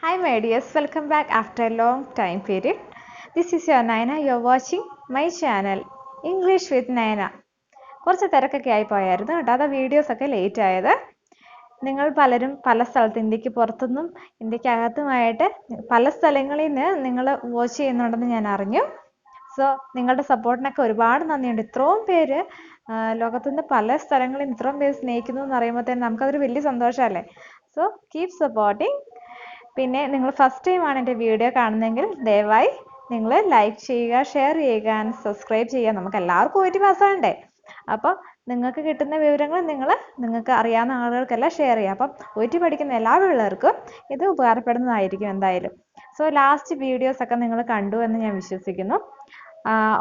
Hi my dears, welcome back after a long time period. This is your Naina. You are watching my channel English with Naina. കുറച്ച് തിരക്കൊക്കെ ആയി പോയായിരുന്നു കേട്ടോ. അത് വീഡിയോസൊക്കെ late ആയത്. നിങ്ങൾ പലരും പല സ്ഥലത്ത് ഇന്ത്യക്ക് പുറത്തുനിന്നും ഇന്ത്യക്കകത്തുമായിട്ട് പല സ്ഥലങ്ങളിൽ നിന്ന് നിങ്ങൾ വാച്ച് ചെയ്യുന്നുണ്ടെന്ന് ഞാൻ അറിഞ്ഞു. സോ നിങ്ങളുടെ സപ്പോർട്ടിനൊക്കെ ഒരുപാട് നന്ദിയുണ്ട്. ഇത്രയും പേര് ലോകത്തുനിന്ന് പല സ്ഥലങ്ങളിൽ ഇത്രയും പേര് സ്നേഹിക്കുന്നു എന്ന് അറിയുമ്പോഴത്തേനും നമുക്കതൊരു വലിയ സന്തോഷമല്ലേ. So keep supporting. പിന്നെ നിങ്ങൾ ഫസ്റ്റ് ടൈമാണ് എൻ്റെ വീഡിയോ കാണുന്നതെങ്കിൽ ദയവായി നിങ്ങൾ ലൈക്ക് ചെയ്യുക, ഷെയർ ചെയ്യുക, സബ്സ്ക്രൈബ് ചെയ്യുക. നമുക്ക് എല്ലാവർക്കും ഒരു മാസമുണ്ടേ. അപ്പോൾ നിങ്ങൾക്ക് കിട്ടുന്ന വിവരങ്ങൾ നിങ്ങൾക്ക് അറിയാവുന്ന ആളുകൾക്കെല്ലാം ഷെയർ ചെയ്യുക. അപ്പം ഒറ്റി പഠിക്കുന്ന എല്ലാ പിള്ളേർക്കും ഇത് ഉപകാരപ്പെടുന്നതായിരിക്കും എന്തായാലും. സോ ലാസ്റ്റ് വീഡിയോസൊക്കെ നിങ്ങൾ കണ്ടു എന്ന് ഞാൻ വിശ്വസിക്കുന്നു.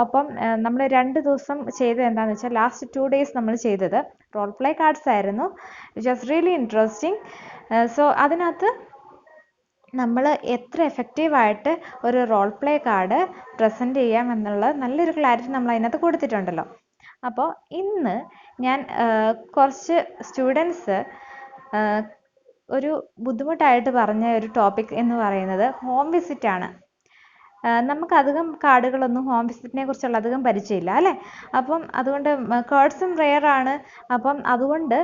ഒപ്പം നമ്മൾ 2 ദിവസം ചെയ്തത് എന്താണെന്ന് വെച്ചാൽ ലാസ്റ്റ് 2 days നമ്മൾ ചെയ്തത് റോൾ പ്ലേ കാർഡ്സ് ആയിരുന്നു. Which was really interesting. So അതിനകത്ത് നമ്മൾ എത്ര എഫക്റ്റീവായിട്ട് ഒരു റോൾ പ്ലേ കാർഡ് പ്രസൻറ്റ് ചെയ്യാം എന്നുള്ള നല്ലൊരു ക്ലാരിറ്റി നമ്മൾ അതിനകത്ത് കൊടുത്തിട്ടുണ്ടല്ലോ. അപ്പോൾ ഇന്ന് ഞാൻ കുറച്ച് സ്റ്റുഡൻസ് ഒരു ബുദ്ധിമുട്ടായിട്ട് പറഞ്ഞ ഒരു ടോപ്പിക് എന്ന് പറയുന്നത് ഹോം വിസിറ്റാണ്. നമുക്കധികം കാർഡുകളൊന്നും ഹോം വിസിറ്റിനെ കുറിച്ചുള്ള അധികം പരിചയമില്ല അല്ലേ. അപ്പം അതുകൊണ്ട് കാർഡ്സും റെയറാണ്. അപ്പം അതുകൊണ്ട്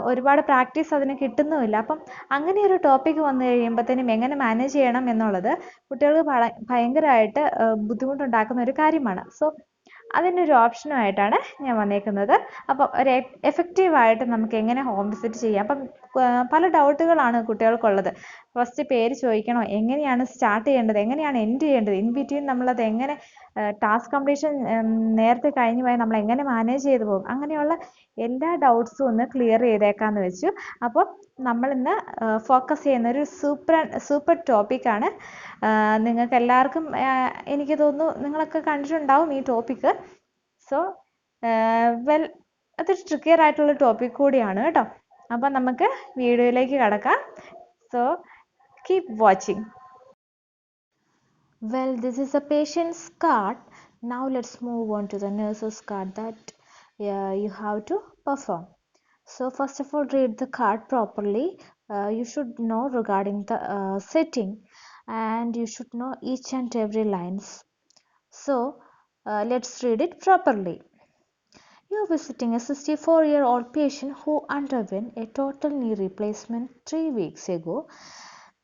ഒരുപാട് പ്രാക്ടീസ് അതിന് കിട്ടുന്നുമില്ല. അപ്പം അങ്ങനെ ഒരു ടോപ്പിക് വന്നു കഴിയുമ്പോഴത്തേനും എങ്ങനെ മാനേജ് ചെയ്യണം എന്നുള്ളത് കുട്ടികൾക്ക് ഭയങ്കരമായിട്ട് ബുദ്ധിമുട്ടുണ്ടാക്കുന്ന ഒരു കാര്യമാണ്. സോ അതിനൊരു ഓപ്ഷനുമായിട്ടാണ് ഞാൻ വന്നേക്കുന്നത്. അപ്പം ഒരു എഫക്റ്റീവായിട്ട് നമുക്ക് എങ്ങനെ ഹോം വിസിറ്റ് ചെയ്യാം. അപ്പം പല ഡൗട്ടുകളാണ് കുട്ടികൾക്കുള്ളത്. ഫസ്റ്റ് പേര് ചോദിക്കണോ, എങ്ങനെയാണ് സ്റ്റാർട്ട് ചെയ്യേണ്ടത്, എങ്ങനെയാണ് എൻഡ് ചെയ്യേണ്ടത്, ഇൻ ബിറ്റ്വീൻ നമ്മളത് എങ്ങനെ ടാസ്ക് കംപ്ലീഷൻ നേരത്തെ കഴിഞ്ഞു പോയാൽ നമ്മൾ എങ്ങനെ മാനേജ് ചെയ്തു പോകും, അങ്ങനെയുള്ള എല്ലാ ഡൗട്ട്സും ഒന്ന് ക്ലിയർ ചെയ്തേക്കാമെന്ന് വെച്ചു. അപ്പോൾ നമ്മളിന്ന് ഫോക്കസ് ചെയ്യുന്ന ഒരു സൂപ്പർ ടോപ്പിക്കാണ്. നിങ്ങൾക്ക് എല്ലാവർക്കും എനിക്ക് തോന്നുന്നു നിങ്ങളൊക്കെ കണ്ടിട്ടുണ്ടാവും ഈ ടോപ്പിക്ക്. സോ അതൊരു ട്രിക്കിയർ ആയിട്ടുള്ള ടോപ്പിക് കൂടിയാണ് കേട്ടോ. അപ്പം നമുക്ക് വീഡിയോയിലേക്ക് കടക്കാം. So keep watching. Well, this is a patient's card. Now let's move on to the nurse's card that you have to perform. So first of all, read the card properly. You should know regarding the setting, and you should know each and every lines. So let's read it properly. You are visiting a 64-year-old patient who underwent a total knee replacement 3 weeks ago.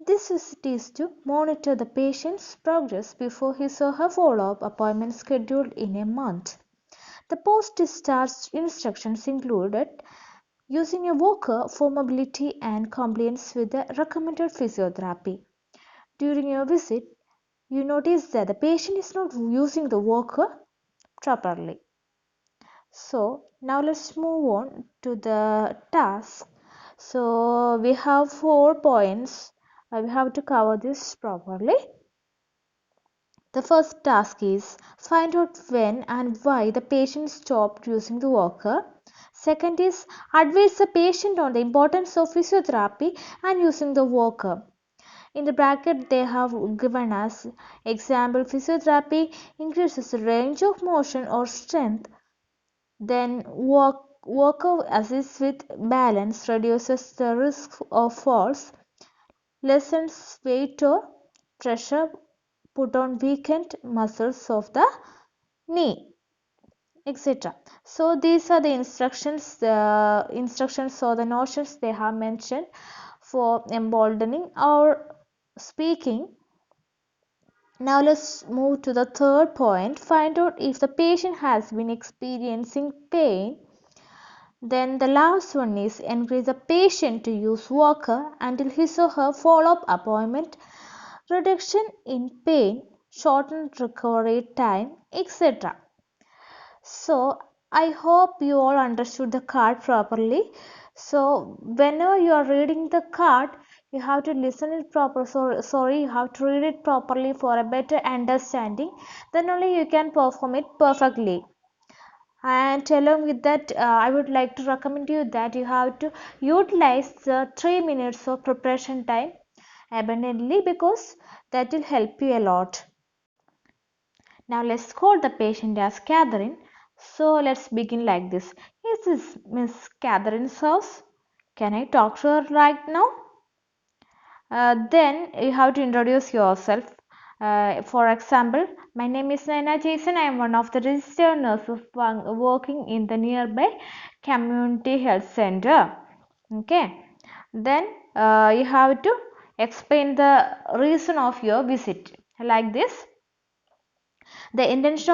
This visit is to monitor the patient's progress before his or her follow-up appointment scheduled in a month. The post-discharge instructions included using a walker for mobility and compliance with the recommended physiotherapy. During your visit, you notice that the patient is not using the walker properly. So now let's move on to the task. So we have 4 points. We have to cover this properly. The first task is find out when and why the patient stopped using the walker. Second is advise the patient on the importance of physiotherapy and using the walker. In the bracket they have given us example: physiotherapy increases the range of motion or strength. Then walker assists with balance, reduces the risk of falls, lessens weight or pressure put on weakened muscles of the knee, etc. So these are the instructions or the notions they have mentioned for emboldening our speaking. Now let's move to the third point. Find out if the patient has been experiencing pain. Then the last one is encourage the patient to use walker until his or her follow-up appointment, reduction in pain, shortened recovery time, etc. So I hope you all understood the card properly. So whenever you are reading the card, you have to listen it you have to read it properly for a better understanding. Then only you can perform it perfectly. And along with that, I would like to recommend you that you have to utilize the 3 minutes of preparation time abundantly, because that will help you a lot. Now let's call the patient as Catherine. So let's begin like this. Is this Miss Catherine's house? Can I talk to her right now? Then you have to introduce yourself. For example, my name is Naina Jason. I am one of the registered nurses working in the nearby community health center. Okay. Then you have to explain the reason of your visit like this. The intention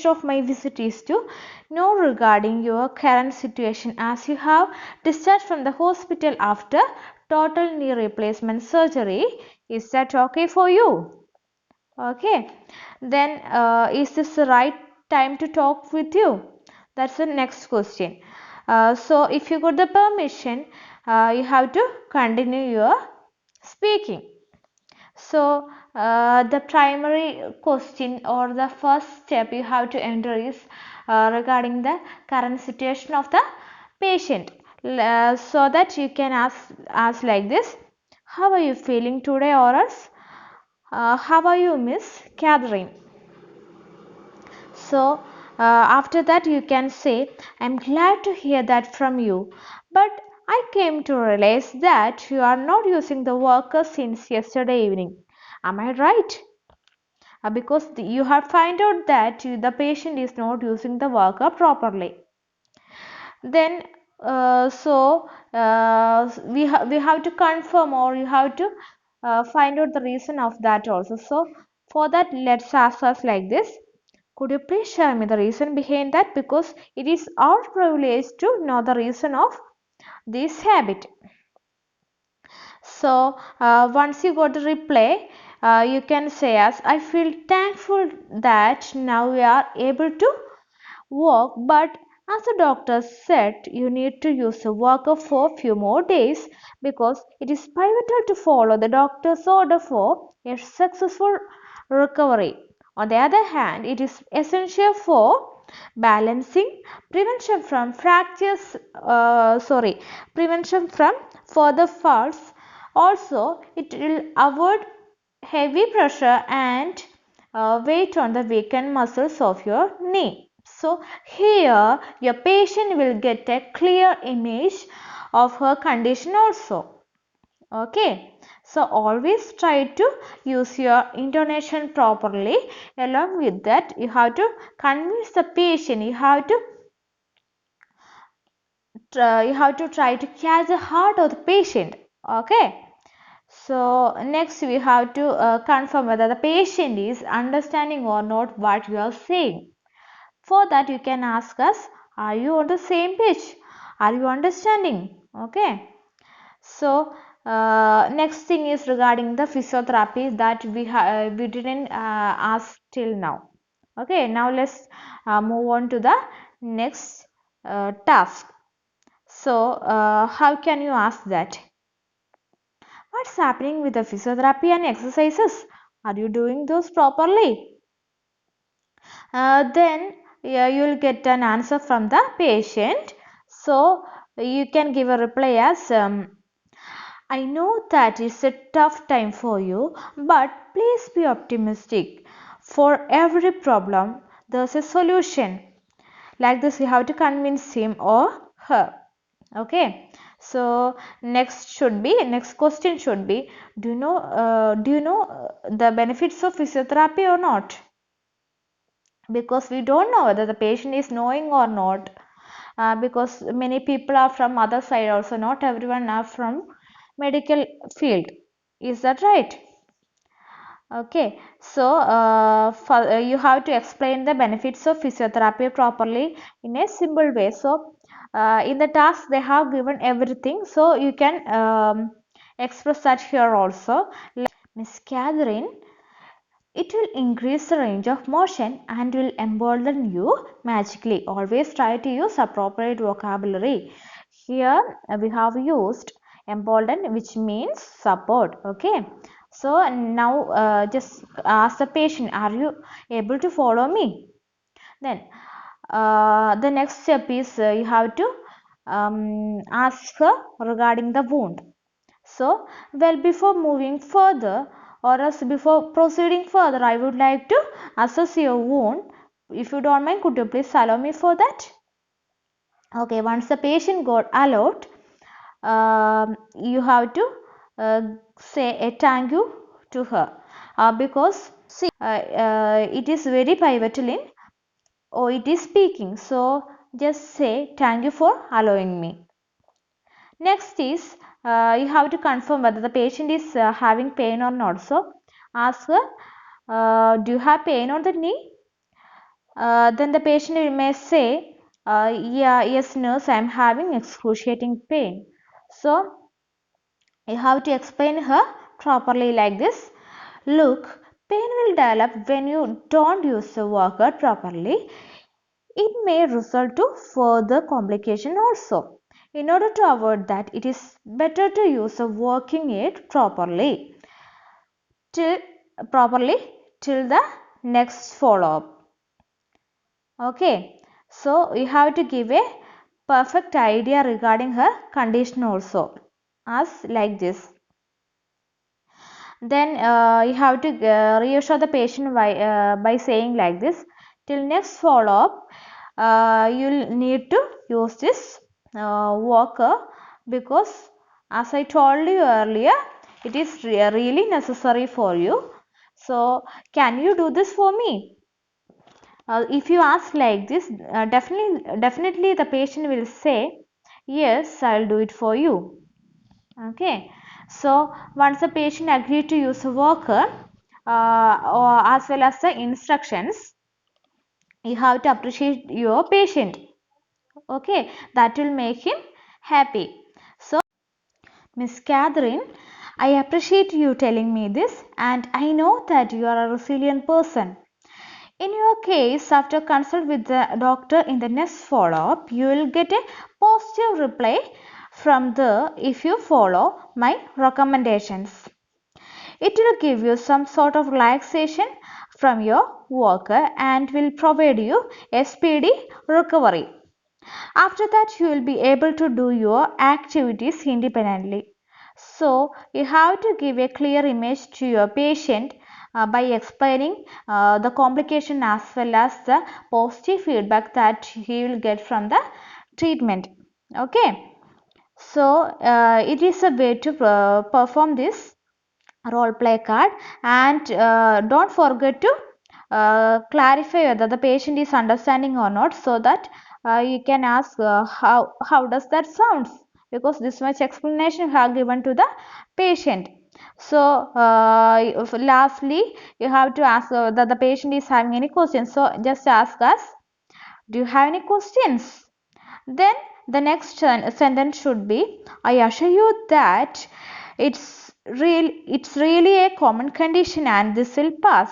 of my visit is to know regarding your current situation as you have discharged from the hospital after total knee replacement surgery. Is that okay for you? Okay. Then is this the right time to talk with you? That's the next question. So if you got the permission, you have to continue your speaking. So the primary question or the first step you have to enter is regarding the current situation of the patient, so that you can ask like this: how are you feeling today? Or else, how are you, Miss Catherine? So after that you can say, I'm glad to hear that from you, but I came to realize that you are not using the worker since yesterday evening. Am I right? Because you have find out that the patient is not using the worker properly. Then we have to confirm, or you have to find out the reason of that also. So for that, let's ask us like this: could you please share me the reason behind that, because it is our privilege to know the reason of this habit. So once you got the reply, you can say as, I feel thankful that now we are able to walk, but as the doctor said, you need to use a walker for a few more days, because it is pivotal to follow the doctor's order for a successful recovery. On the other hand, it is essential for balancing prevention from prevention from further falls. Also, it will avoid heavy pressure and weight on the weakened muscles of your knee. So here your patient will get a clear image of her condition also. Okay. So always try to use your intonation properly. Along with that, you have to convince the patient. You have to try to catch the heart of the patient. Okay. So next we have to confirm whether the patient is understanding or not what you are saying. For that you can ask us, are you on the same page? Are you understanding? Okay. So next thing is regarding the physiotherapy that we didn't ask till now. Okay. Now let's move on to the next task. So how can you ask that? What's happening with the physiotherapy and exercises? Are you doing those properly? Then you will get an answer from the patient. So you can give a reply as, I know that is a tough time for you, but please be optimistic. For every problem, there's a solution. Like this, you have to convince him or her. Okay. So next question should be, do you know the benefits of physiotherapy or not? Because we don't know whether the patient is knowing or not, because many people are from other side also, not everyone are from medical field. Is that right? Okay. So you have to explain the benefits of physiotherapy properly in a simple way. So in the task they have given everything, so you can express that here also. Miss Catherine, it will increase the range of motion and will embolden you magically. Always try to use appropriate vocabulary. Here we have used embolden, which means support. Okay. So now just ask the patient, are you able to follow me? Then the next step is you have to ask her regarding the wound. So, well, before moving further, or else before proceeding further, I would like to assess your wound. If you don't mind, could you please allow me for that? Okay, once the patient got allowed, you have to say a thank you to her because see, it is very pivotal in or it is speaking. So just say thank you for allowing me. Next is you have to confirm whether the patient is having pain or not. So ask her, do you have pain on the knee? Then the patient may say, yeah, yes nurse, I am having excruciating pain. So you have to explain her properly like this. Look, pain will develop when you don't use the walker properly. It may result to further complication also. In order to avoid that, it is better to use a walking aid properly till the next follow-up. Okay, so you have to give a perfect idea regarding her condition also, as like this. Then you have to reassure the patient by saying like this, till next follow-up you'll need to use this walker, because as I told you earlier, it is really necessary for you. So can you do this for me? If you ask like this, definitely the patient will say, yes, I'll do it for you. Okay, so once the patient agreed to use a walker or as well as the instructions, you have to appreciate your patient. Okay, that will make him happy. So Miss Catherine, I appreciate you telling me this, and I know that you are a resilient person. In your case, after consult with the doctor in the next follow-up, you will get a positive reply from there if you follow my recommendations. It will give you some sort of relaxation from your walker and will provide you a speedy recovery. After that, you will be able to do your activities independently. So, you have to give a clear image to your patient by explaining the complication as well as the positive feedback that he will get from the treatment. Okay. So, it is a way to perform this role play card, and don't forget to clarify whether the patient is understanding or not, so that you can ask how does that sounds, because this much explanation you have given to the patient. So lastly you have to ask whether the patient is having any questions. So just ask us, do you have any questions? Then the next sentence should be, I assure you that it's really a common condition and this will pass.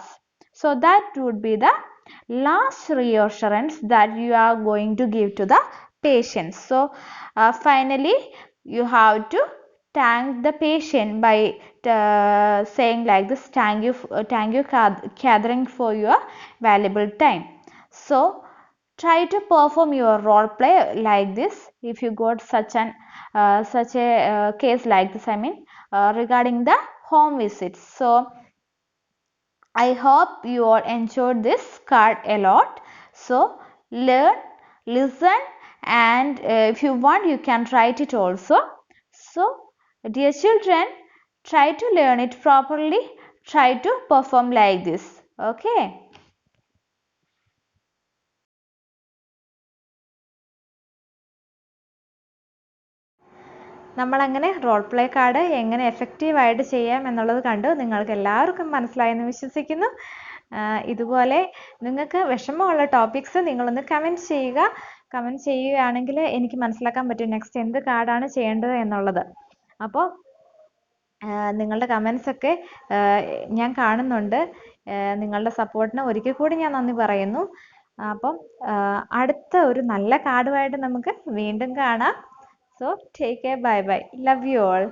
So that would be the last reassurance that you are going to give to the patient. So finally you have to thank the patient by saying like this, thank you Catherine for your valuable time. So try to perform your role play like this if you got such a case like this, I mean regarding the home visits. So I hope you all enjoyed this card a lot. So learn, listen, and if you want you can write it also. So dear children, try to learn it properly, try to perform like this. Okay. നമ്മളങ്ങനെ role play card എങ്ങനെ എഫക്റ്റീവായിട്ട് ചെയ്യാം എന്നുള്ളത് കണ്ടു. നിങ്ങൾക്ക് എല്ലാവർക്കും മനസ്സിലായെന്ന് വിശ്വസിക്കുന്നു. ഇതുപോലെ നിങ്ങൾക്ക് വിഷമമുള്ള ടോപ്പിക്സ് നിങ്ങളൊന്ന് കമൻറ്റ് ചെയ്യുക. കമൻറ്റ് ചെയ്യുകയാണെങ്കിൽ എനിക്ക് മനസ്സിലാക്കാൻ പറ്റും നെക്സ്റ്റ് എന്ത് കാർഡാണ് ചെയ്യേണ്ടത് എന്നുള്ളത്. അപ്പോൾ നിങ്ങളുടെ കമൻസൊക്കെ ഞാൻ കാണുന്നുണ്ട്. നിങ്ങളുടെ സപ്പോർട്ടിന് ഒരിക്കൽ കൂടി ഞാൻ നന്ദി പറയുന്നു. അപ്പം അടുത്ത ഒരു നല്ല കാർഡുമായിട്ട് നമുക്ക് വീണ്ടും കാണാം. So take care, bye bye, love you all.